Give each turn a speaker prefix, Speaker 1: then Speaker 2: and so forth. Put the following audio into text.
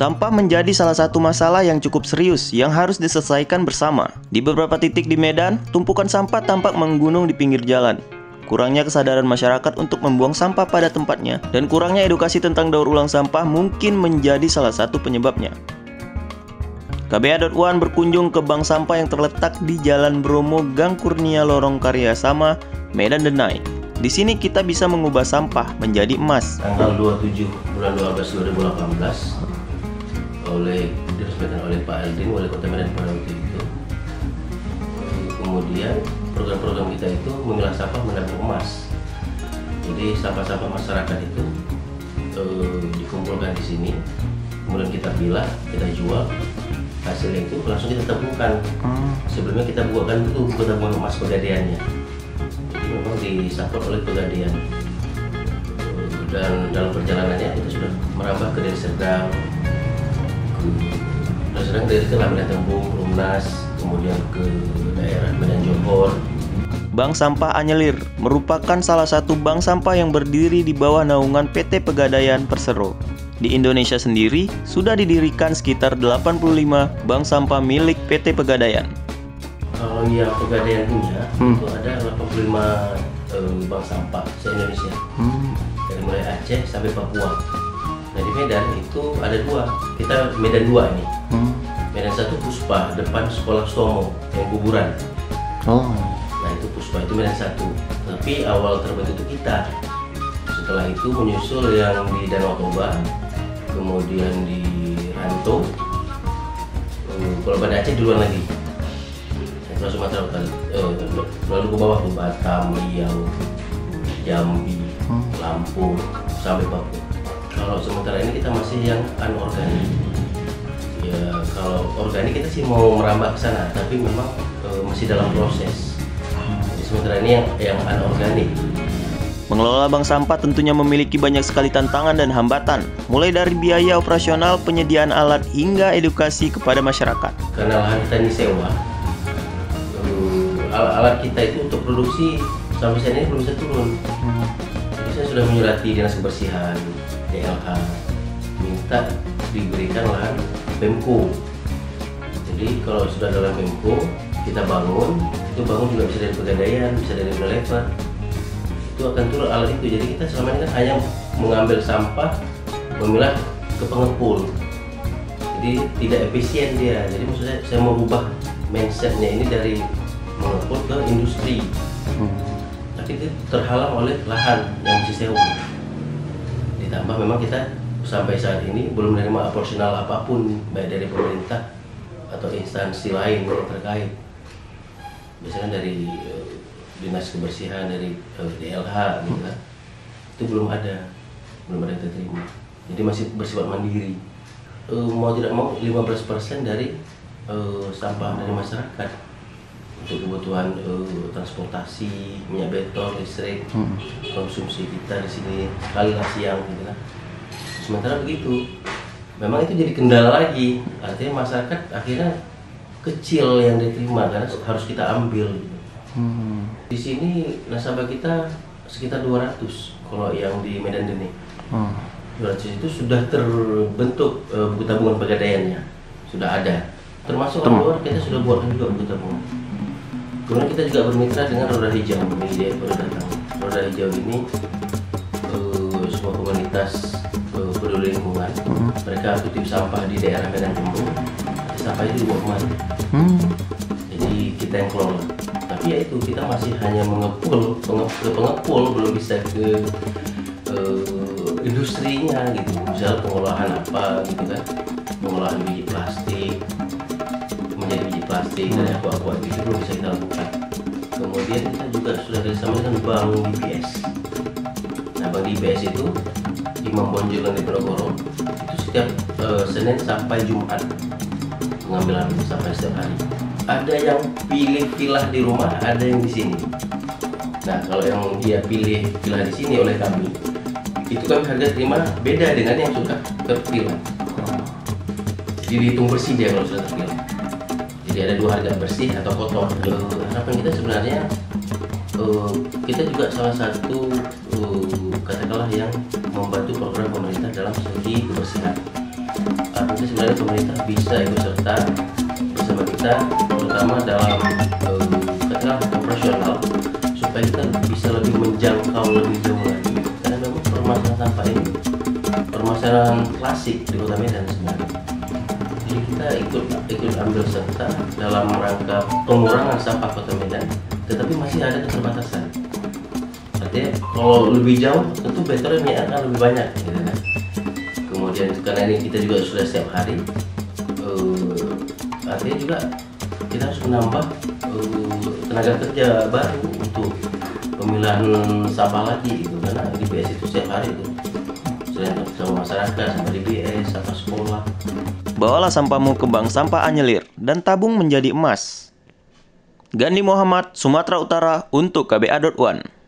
Speaker 1: Sampah menjadi salah satu masalah yang cukup serius yang harus diselesaikan bersama. Di beberapa titik di Medan, tumpukan sampah tampak menggunung di pinggir jalan. Kurangnya kesadaran masyarakat untuk membuang sampah pada tempatnya dan kurangnya edukasi tentang daur ulang sampah mungkin menjadi salah satu penyebabnya. KBA.One berkunjung ke bank sampah yang terletak di Jalan Bromo, Gang Kurnia, Lorong Karya Sama, Medan Denai. Di sini kita bisa mengubah sampah menjadi emas.
Speaker 2: Tanggal 27 bulan 12 2018 diresmikan oleh Pak Eldin, Wali Kota Medan pada waktu itu. Kemudian program-program kita itu memilah sampah menabung emas. Jadi sampah-sampah masyarakat itu dikumpulkan di sini, kemudian kita pilah, kita jual, hasilnya itu langsung kita tabungkan. Sebelumnya kita buatkan itu buku tabungan emas Pegadaiannya. Jadi memang disupport oleh Pegadaian. Dan dalam perjalanannya kita sudah merambah ke Deli Serdang, dari Medan Tembung, Rumnas, kemudian ke daerah Medan Johor.
Speaker 1: Bank Sampah Anyelir merupakan salah satu bank sampah yang berdiri di bawah naungan PT Pegadaian Persero. Di Indonesia sendiri, sudah didirikan sekitar 85 bank sampah milik PT Pegadaian.
Speaker 2: Kalau yang Pegadaian punya, itu ada 85 bank sampah se-Indonesia. Dari mulai Aceh sampai Papua. Nah di Medan itu ada dua, kita Medan 2 ini. Medan 1 Puspa, depan sekolah Stomo, yang kuburan. Nah itu Puspa, itu Medan 1. Tapi awal terbentuk itu kita. Setelah itu menyusul yang di Danau Toba, kemudian di Ranto, kalau Banda Aceh duluan lagi. Setelah Sumatera Utara, lalu ke bawah tuh Batam, Riau, Jambi, Lampung, sampai Papua. Kalau sementara ini kita masih yang anorganik. Ya kalau organik kita sih mau merambah ke sana, tapi memang masih dalam proses. Jadi sementara ini yang anorganik.
Speaker 1: Mengelola bank sampah tentunya memiliki banyak sekali tantangan dan hambatan, mulai dari biaya operasional, penyediaan alat, hingga edukasi kepada masyarakat.
Speaker 2: Karena lahan kita ini sewa, alat kita itu untuk produksi sampai saat ini belum bisa turun. Jadi saya sudah menyurati Dinas Kebersihan, DLH, minta diberikan lahan Pemko. Jadi kalau sudah dalam Pemko, kita bangun, itu bangun juga bisa dari Pegadaian, bisa dari Unilever. Itu akan turun alat itu. Jadi kita selama ini kan hanya mengambil sampah, memilah ke pengepul. Jadi tidak efisien dia. Jadi maksud saya mau ubah mindsetnya ini dari mengepul ke industri. Tapi itu terhalang oleh lahan yang masih sewa. Ditambah memang kita sampai saat ini belum menerima operasional apapun, baik dari pemerintah atau instansi lain yang terkait. Biasanya dari Dinas Kebersihan, dari DLH gitu kan. Itu belum ada yang terima. Jadi masih bersifat mandiri. Mau tidak mau 15% dari sampah dari masyarakat untuk kebutuhan transportasi, minyak beton, listrik, konsumsi kita di sini kali lah siang gitu kan. Sementara begitu, memang itu jadi kendala lagi. Artinya masyarakat akhirnya kecil yang diterima karena harus kita ambil. Di sini nasabah kita sekitar 200 kalau yang di Medan Denai. 200 itu sudah terbentuk buku tabungan Pegadaiannya, sudah ada. Termasuk orang luar kita sudah buatkan juga buku tabungan. Kemudian kita juga bermitra dengan Roda Hijau. Ini dia baru datang. Roda Hijau ini sebuah komunitas peduli lingkungan. Mereka titip sampah di daerah Medan Tembung. Sampah itu dibawa kemari. Jadi kita yang kelola. Tapi ya itu kita masih hanya mengepul, belum bisa ke industrinya gitu. Misal pengolahan apa gitu kan, pengolahan biji plastik menjadi biji plastik dari aqua gitu belum bisa kita lakukan. Kemudian kita juga sudah bersama dengan Bank DBS. Nah Bank DBS itu Imam Bonjol di Ponorogo itu setiap Senin sampai Jumat pengambilan sampah setiap hari. Ada yang pilih pilah di rumah, ada yang di sini. Nah kalau yang dia pilih pilah di sini oleh kami, itu kan harga terima beda dengan yang sudah terpilah. Jadi dihitung bersih dia kalau sudah terpilah. Jadi ada dua harga, bersih atau kotor. Harapan kita sebenarnya kita juga salah satu katakanlah yang membantu program pemerintah dalam segi kebersihan. pemerintah bisa ikut serta bersama kita, terutama dalam katakanlah operasional, supaya kita bisa lebih menjangkau lebih jauh lagi. Karena memang permasalahan sampah ini permasalahan klasik di Kota Medan sebenarnya. Jadi kita ikut ambil serta dalam rangka pengurangan sampah Kota Medan, tetapi masih ada keterbatasan. Artinya kalau lebih jauh tentu betternya akan lebih banyak, gitu kan. Kemudian karena ini kita juga sudah setiap hari, artinya juga kita harus menambah tenaga kerja baru untuk pemilahan sampah lagi, gitu. Karena DBS itu setiap hari itu selain sama masyarakat, sama DBS, sama sekolah.
Speaker 1: Bawalah sampahmu ke bank sampah Anyelir dan tabung menjadi emas. Gandhi Muhammad, Sumatera Utara untuk KBA.One.